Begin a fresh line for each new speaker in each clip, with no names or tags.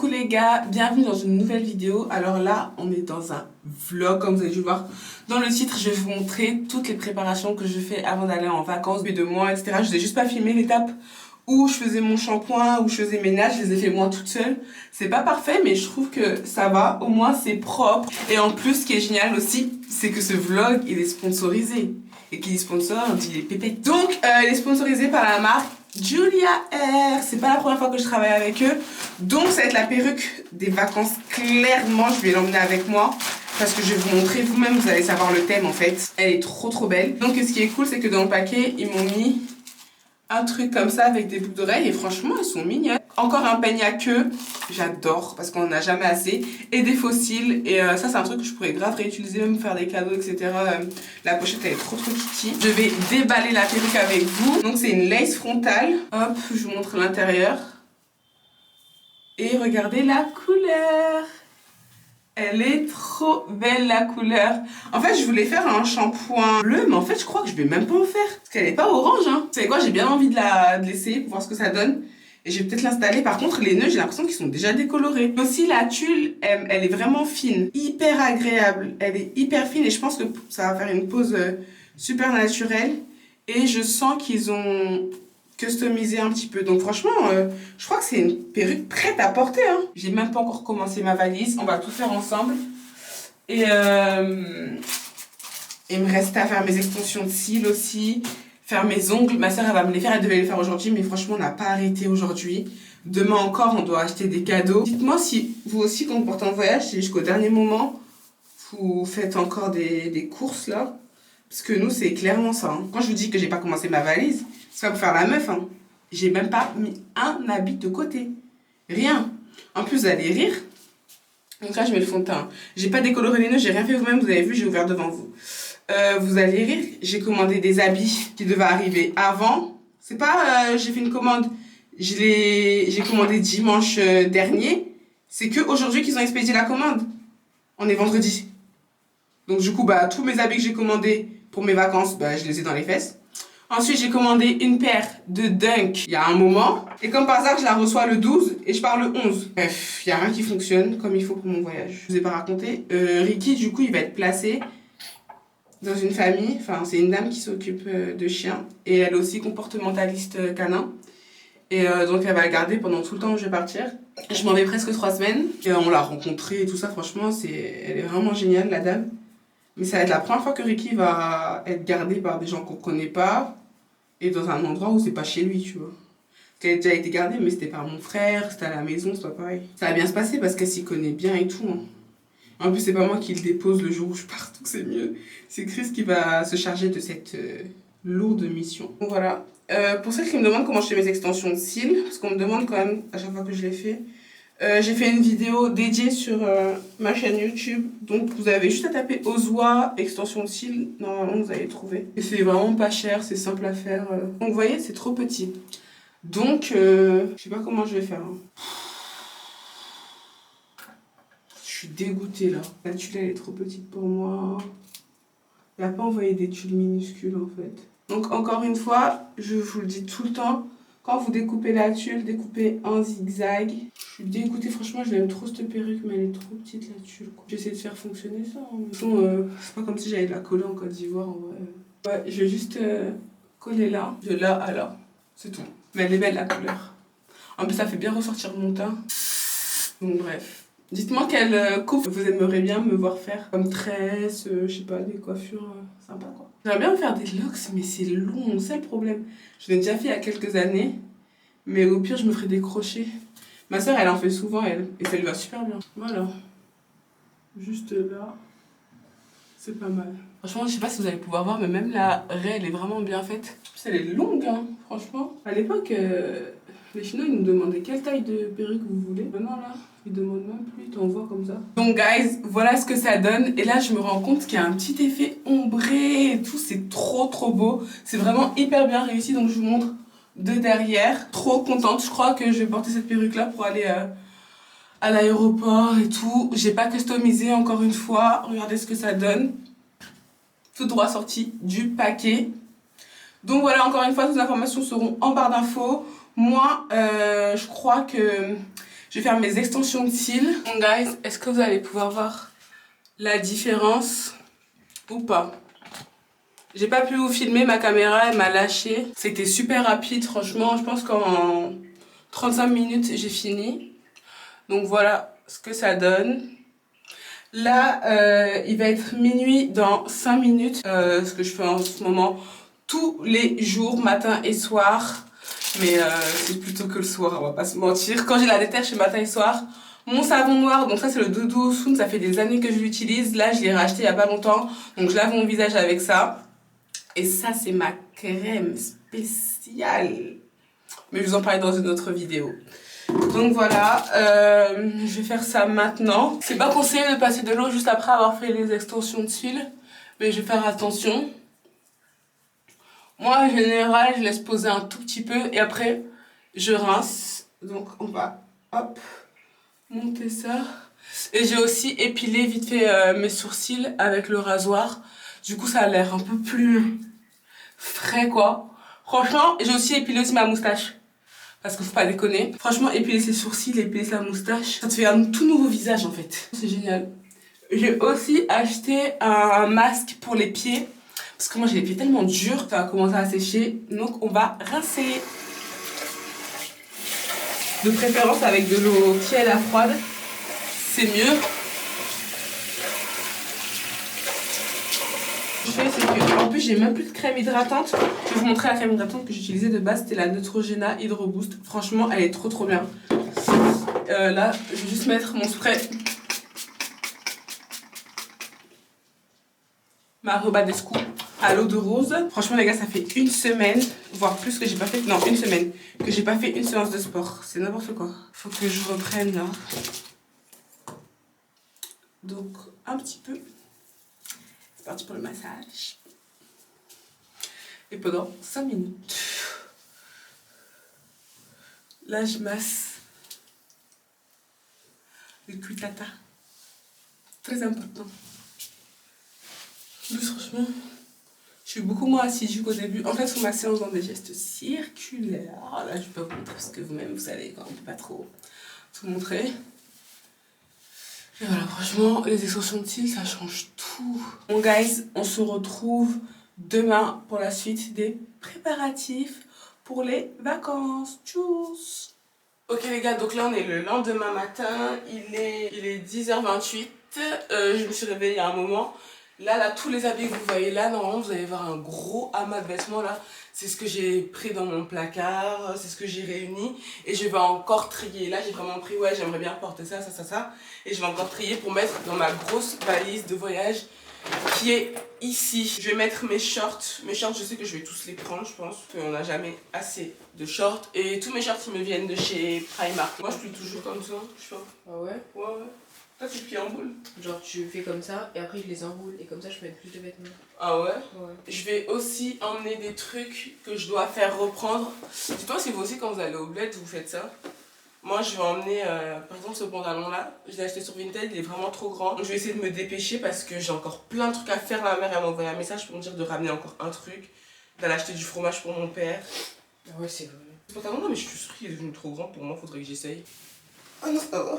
Coucou les gars, bienvenue dans une nouvelle vidéo. Alors là, on est dans un vlog comme vous avez dû le voir. Dans le titre, je vais vous montrer toutes les préparations que je fais avant d'aller en vacances, de moi, etc. Je n'ai juste pas filmé l'étape où je faisais mon shampoing, où je faisais mes nages, je les ai fait moi toute seule. C'est pas parfait, mais je trouve que ça va, au moins c'est propre. Et en plus, ce qui est génial aussi, c'est que ce vlog, il est sponsorisé. Et qui dit sponsor, on dit les pépettes. Donc, il est sponsorisé par la marque Julia Hair. C'est pas la première fois que je travaille avec eux. Donc, ça va être la perruque des vacances. Clairement, je vais l'emmener avec moi. Parce que je vais vous montrer vous-même, vous allez savoir le thème en fait. Elle est trop belle. Donc, ce qui est cool, c'est que dans le paquet, ils m'ont mis un truc comme ça avec des boucles d'oreilles. Et franchement, elles sont mignonnes. Encore un peigne à queue. J'adore parce qu'on n'en a jamais assez. Et des fossiles. Et ça, c'est un truc que je pourrais grave réutiliser, même faire des cadeaux, etc. La pochette, elle est trop kitty. Je vais déballer la perruque avec vous. Donc, c'est une lace frontale. Hop, je vous montre l'intérieur. Et regardez la couleur. Elle est trop belle la couleur. En fait, je voulais faire un shampoing bleu, mais en fait, je crois que je vais même pas en faire. Parce qu'elle est pas orange, hein. Vous savez quoi, j'ai bien envie de l'essayer pour voir ce que ça donne. Et je vais peut-être l'installer. Par contre, les nœuds, j'ai l'impression qu'ils sont déjà décolorés. Aussi, la tulle, elle est vraiment fine. Hyper agréable. Elle est hyper fine et je pense que ça va faire une pose super naturelle. Et je sens qu'ils ont customisé un petit peu. Donc franchement, je crois que c'est une perruque prête à porter. Hein. J'ai même pas encore commencé ma valise. On va tout faire ensemble. Et il me reste à faire mes extensions de cils aussi. Faire mes ongles, ma soeur elle va me les faire, elle devait les faire aujourd'hui, mais franchement on n'a pas arrêté aujourd'hui. Demain encore on doit acheter des cadeaux. Dites-moi si vous aussi quand vous partez en voyage, jusqu'au dernier moment, vous faites encore des courses là. Parce que nous c'est clairement ça. Hein. Quand je vous dis que j'ai pas commencé ma valise, c'est pas pour faire la meuf. Hein. J'ai même pas mis un habit de côté. Rien. En plus vous allez rire. Donc là je mets le fond de teint. J'ai pas décoloré les nœuds, j'ai rien fait vous-même, vous avez vu, j'ai ouvert devant vous. Vous allez rire, j'ai commandé des habits qui devaient arriver avant. C'est pas, j'ai fait une commande, j'ai commandé dimanche dernier. C'est que aujourd'hui qu'ils ont expédié la commande. On est vendredi. Donc du coup, bah, tous mes habits que j'ai commandés pour mes vacances, bah, je les ai dans les fesses. Ensuite, j'ai commandé une paire de Dunk il y a un moment. Et comme par hasard, je la reçois le 12 et je pars le 11. Bref, il n'y a rien qui fonctionne comme il faut pour mon voyage. Je vous ai pas raconté. Ricky, du coup, il va être placé dans une famille, enfin c'est une dame qui s'occupe de chiens et elle est aussi comportementaliste canin et donc elle va le garder pendant tout le temps où je vais partir. Je m'en vais presque 3 semaines et on l'a rencontrée et tout ça, franchement elle est vraiment géniale la dame, mais ça va être la première fois que Ricky va être gardé par des gens qu'on connaît pas et dans un endroit où c'est pas chez lui, tu vois. Elle a déjà été gardée mais c'était par mon frère, c'était à la maison, c'est pas pareil. Ça va bien se passer parce qu'elle s'y connaît bien et tout, hein. En plus, c'est pas moi qui le dépose le jour où je pars, donc c'est mieux. C'est Chris qui va se charger de cette lourde mission. Donc voilà. Pour celles qui me demandent comment je fais mes extensions de cils, parce qu'on me demande quand même à chaque fois que je les fais, j'ai fait une vidéo dédiée sur ma chaîne YouTube. Donc vous avez juste à taper Ozwa extension de cils. Normalement, vous allez trouver. Et c'est vraiment pas cher, c'est simple à faire. Donc vous voyez, c'est trop petit. Donc, je sais pas comment je vais faire. Hein. Je suis dégoûtée là. La tulle elle est trop petite pour moi. Il n'a pas envoyé des tulles minuscules en fait. Donc encore une fois, je vous le dis tout le temps, quand vous découpez la tulle, découpez en zigzag. Je suis dégoûtée, franchement je l'aime trop cette perruque, mais elle est trop petite la tulle. J'essaie de faire fonctionner ça. Hein. De toute façon, c'est pas comme si j'allais la coller en Côte d'Ivoire en vrai. Ouais, je vais juste coller là, de là à là. C'est tout. Mais elle est belle la couleur. En plus ça fait bien ressortir mon teint. Donc bref. Dites-moi quelle coupe vous aimeriez bien me voir faire. Comme tresse, je sais pas, des coiffures sympas quoi. J'aimerais bien me faire des locks, mais c'est long, c'est le problème. Je l'ai déjà fait il y a quelques années, mais au pire je me ferai des crochets. Ma soeur elle en fait souvent elle, et ça lui va super bien. Voilà. Juste là, c'est pas mal. Franchement, je sais pas si vous allez pouvoir voir, mais même la raie elle est vraiment bien faite. En plus elle est longue, hein, franchement. À l'époque, les Chinois ils nous demandaient quelle taille de perruque vous voulez. Maintenant là, ils demandent même plus, ils t'envoient comme ça. Donc guys, voilà ce que ça donne. Et là je me rends compte qu'il y a un petit effet ombré et tout, c'est trop beau. C'est vraiment hyper bien réussi, donc je vous montre de derrière. Trop contente, je crois que je vais porter cette perruque là pour aller à l'aéroport et tout. J'ai pas customisé encore une fois, regardez ce que ça donne. Tout droit sorti du paquet. Donc voilà, encore une fois, toutes les informations seront en barre d'infos. Moi, je crois que Je vais faire mes extensions de cils. Bon guys, est-ce que vous allez pouvoir voir la différence ou pas? J'ai pas pu vous filmer, ma caméra elle m'a lâché. C'était super rapide, franchement, je pense qu'en 35 minutes j'ai fini. Donc voilà ce que ça donne. Là, il va être minuit dans 5 minutes. Ce que je fais en ce moment tous les jours, matin et soir. Mais c'est plutôt que le soir, on va pas se mentir. Quand j'ai la déterre, je fais matin et soir. Mon savon noir, donc ça c'est le Doudou Soon, ça fait des années que je l'utilise. Là, je l'ai racheté il y a pas longtemps. Donc je lave mon visage avec ça. Et ça, c'est ma crème spéciale. Mais je vous en parlerai dans une autre vidéo. Donc voilà, je vais faire ça maintenant. C'est pas conseillé de passer de l'eau juste après avoir fait les extensions de cils. Mais je vais faire attention. Moi, en général, je laisse poser un tout petit peu et après, je rince. Donc on va, hop, monter ça. Et j'ai aussi épilé vite fait mes sourcils avec le rasoir. Du coup, ça a l'air un peu plus frais, quoi. Franchement, j'ai aussi épilé aussi ma moustache. Parce qu'il faut pas déconner. Franchement, épiler ses sourcils, épiler sa moustache, ça te fait un tout nouveau visage, en fait. C'est génial. J'ai aussi acheté un masque pour les pieds. Parce que moi, j'ai les pieds tellement durs, ça va commencer à sécher. Donc, on va rincer. De préférence avec de l'eau tiède à froide. C'est mieux. C'est que en plus j'ai même plus de crème hydratante. Je vais vous montrer la crème hydratante que j'utilisais de base, c'était la Neutrogena Hydro Boost. Franchement elle est trop bien. Là je vais juste mettre mon spray Marobadescu à l'eau de rose. Franchement les gars, ça fait une semaine, voire plus que j'ai pas fait, non une semaine, que j'ai pas fait une séance de sport. C'est n'importe quoi. Faut que je reprenne là. Donc un petit peu. C'est parti pour le massage. Et pendant 5 minutes. Là, je masse le cuitata. Très important. En plus, franchement, je suis beaucoup moins assidue qu'au début. En fait, sur ma séance dans des gestes circulaires. Là, je peux vous montrer parce que vous-même, vous savez, quand on ne peut pas trop tout montrer. Et voilà, franchement, les extensions de cils, ça change tout. Bon, guys, on se retrouve demain pour la suite des préparatifs pour les vacances. Tchuss! Ok les gars, donc là on est le lendemain matin, il est 10h28, je me suis réveillée il y a un moment. Là, tous les habits que vous voyez là, normalement vous allez voir un gros amas de vêtements là. C'est ce que j'ai pris dans mon placard, c'est ce que j'ai réuni et je vais encore trier. Là j'ai vraiment pris, ouais j'aimerais bien porter ça. Et je vais encore trier pour mettre dans ma grosse valise de voyage qui est ici. Je vais mettre mes shorts. Mes shorts, je sais que je vais tous les prendre, je pense qu'on n'a jamais assez de shorts. Et tous mes shorts, ils me viennent de chez Primark. Moi, je plie toujours comme ça, je sais pas.
Ah ouais?
Ouais. Toi, tu plies en boule.
Genre, tu fais comme ça et après je les enroule et comme ça je peux mettre plus de vêtements.
Ah ouais?
Ouais.
Je vais aussi emmener des trucs que je dois faire reprendre. Dites-moi si vous aussi, quand vous allez au bled, vous faites ça. Moi, je vais emmener, par exemple, ce pantalon-là. Je l'ai acheté sur Vinted, il est vraiment trop grand. Donc, je vais essayer de me dépêcher parce que j'ai encore plein de trucs à faire. Ma mère, elle m'a envoyé un message pour me dire de ramener encore un truc. D'aller acheter du fromage pour mon père.
Ah ouais, c'est vrai.
Ce pantalon, non, mais je suis sûre qu'il est devenu trop grand pour moi, faudrait que j'essaye. Ah non, ça va.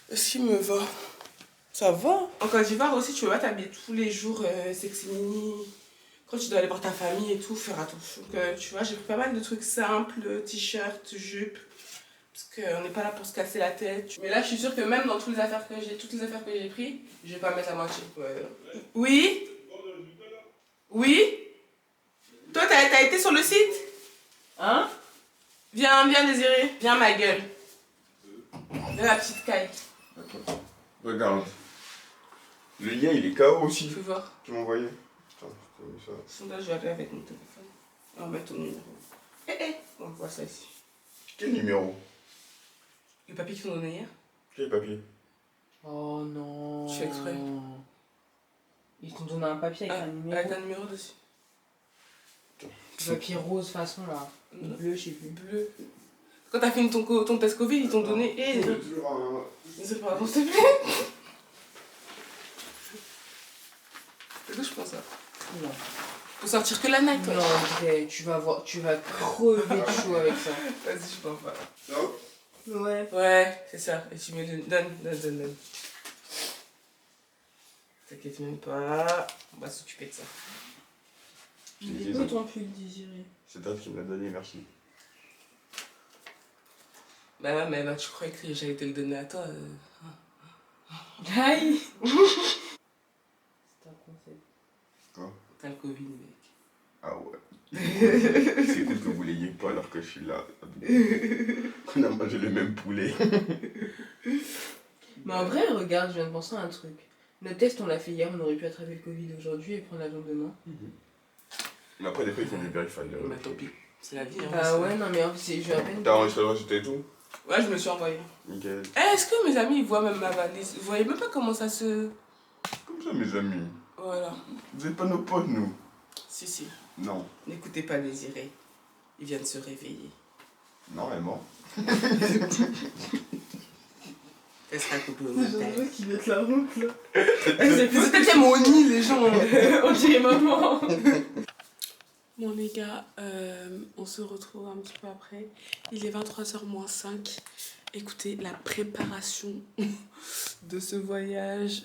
Est-ce qu'il me va? Ça va. En Côte d'Ivoire aussi, tu peux pas t'habiller tous les jours sexy mini. Quand tu dois aller voir ta famille et tout, faire attention. Donc, tu vois, j'ai pris pas mal de trucs simples, t-shirt, jupe. Parce qu'on n'est pas là pour se casser la tête. Mais là, je suis sûre que même dans toutes les affaires que j'ai prises, je vais pas mettre la moitié. Ouais. Oui? Oui? Toi, t'as été sur le site? Hein? Viens, Désiré. Viens, ma gueule. Viens, la petite caille.
Regarde. Le lien, il est KO aussi.
Tu peux voir.
Tu m'as envoyé. Putain, t'as vu ça.
Sondage, je vais appeler avec mon téléphone. On va mettre ton numéro. On voit ça ici.
Quel numéro?
Le papier qu'ils t'ont donné hier?
Quel papier?
Oh non.
Je fais exprès.
Ils t'ont donné un papier avec un numéro.
Avec un numéro dessus.
Un papier rose façon là. Ou bleu, je sais plus.
Bleu. Quand t'as fait ton test Covid, ils t'ont donné.
C'est toujours un...
C'est pas grave, s'il te plaît. C'est que je pense ça.
Non.
Faut sortir que la night, toi.
Non, ok, tu vas voir, tu vas crever de chaud avec ça.
Vas-y, je t'en parle.
Non?
Ouais.
Ouais, c'est ça. Et tu me donne. T'inquiète même pas. On va s'occuper de ça.
Il est beau ton pull, Désiré.
C'est toi qui me l'a donné, merci.
Bah ouais, mais bah, tu croyais que j'allais te le donner à toi.
Aïe. C'est un concept.
Quoi?
T'as le Covid, mec.
Ah ouais. C'est cool que vous l'ayez pas alors que je suis là. On a mangé le même poulet.
Mais en vrai, regarde, je viens de penser à un truc. Notre test, on l'a fait hier, on aurait pu attraper le Covid aujourd'hui et prendre l'avion demain.
Mais après, des fois, ils font du vérifier.
Bah tant pis. C'est la vie. Hein,
Bah ouais, non mais en fait, je vais à peine.
T'as enregistré l'enregistré et tout?
Ouais, je me suis envoyée.
Nickel.
Est-ce que mes amis ils voient même ma valise? Vous voyez même pas comment ça se.
Comme ça, mes amis.
Voilà.
Vous êtes pas nos potes, nous?
Si.
Non.
N'écoutez pas Désiré. Il vient de se réveiller.
Non, elle est morte.
Elle sera coupée au matin.
qui met la route là.
C'est peut-être mon nid, les gens.
On dirait maman.
Bon les gars, on se retrouve un petit peu après. Il est 23h moins 5. Écoutez, la préparation de ce voyage,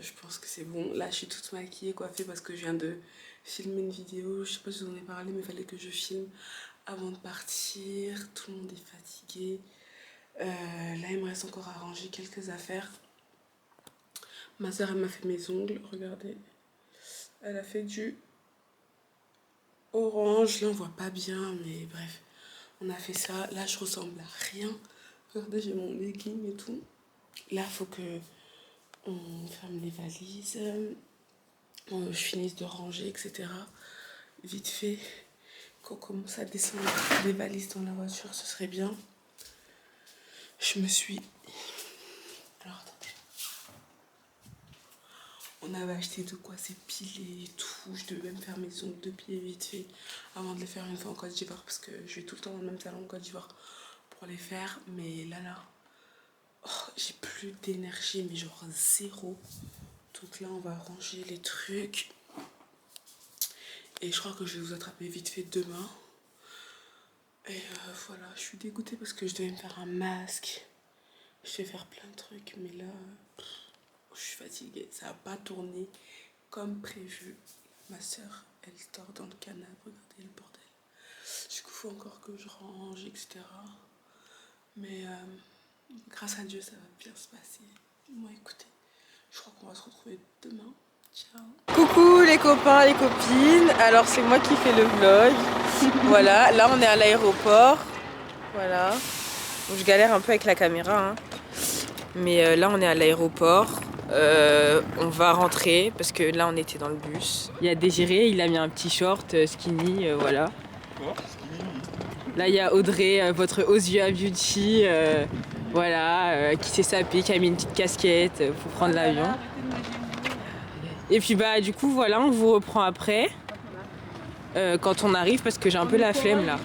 je pense que c'est bon. Là, je suis toute maquillée, coiffée parce que je viens de filmer une vidéo. Je sais pas si je vous en ai parlé, mais il fallait que je filme avant de partir. Tout le monde est fatigué. Là, il me reste encore à ranger quelques affaires. Ma soeur, elle m'a fait mes ongles, regardez. Elle a fait du orange, là on voit pas bien, mais bref, on a fait ça. Là je ressemble à rien. Regardez, j'ai mon legging et tout. Là faut que on ferme les valises, je finisse de ranger, etc. Vite fait, qu'on commence à descendre les valises dans la voiture, ce serait bien. Je me suis... Alors attendez. On avait acheté de quoi s'épiler et tout. Je devais même faire mes ongles de pied vite fait avant de les faire une fois en Côte d'Ivoire parce que je vais tout le temps dans le même salon en Côte d'Ivoire pour les faire. Mais là, oh, j'ai plus d'énergie, mais genre zéro. Donc là, on va ranger les trucs. Et je crois que je vais vous attraper vite fait demain. Et voilà, je suis dégoûtée parce que je devais me faire un masque. Je vais faire plein de trucs, mais là... Je suis fatiguée, ça n'a pas tourné comme prévu. Ma soeur, elle dort dans le canapé, regardez le bordel. Du coup, il faut encore que je range, etc. Mais grâce à Dieu, ça va bien se passer. Moi, écoutez, je crois qu'on va se retrouver demain. Ciao.
Coucou les copains, les copines. Alors c'est moi qui fais le vlog. Voilà, là on est à l'aéroport. Voilà. Donc, je galère un peu avec la caméra. Hein. Mais là on est à l'aéroport. On va rentrer parce que là on était dans le bus. Il y a Désiré, il a mis un petit short skinny, voilà. Là il y a Audrey, votre Osua Beauty, voilà, qui s'est sapée, qui a mis une petite casquette pour prendre l'avion. Et puis bah du coup voilà, on vous reprend après quand on arrive parce que j'ai un peu la flemme là.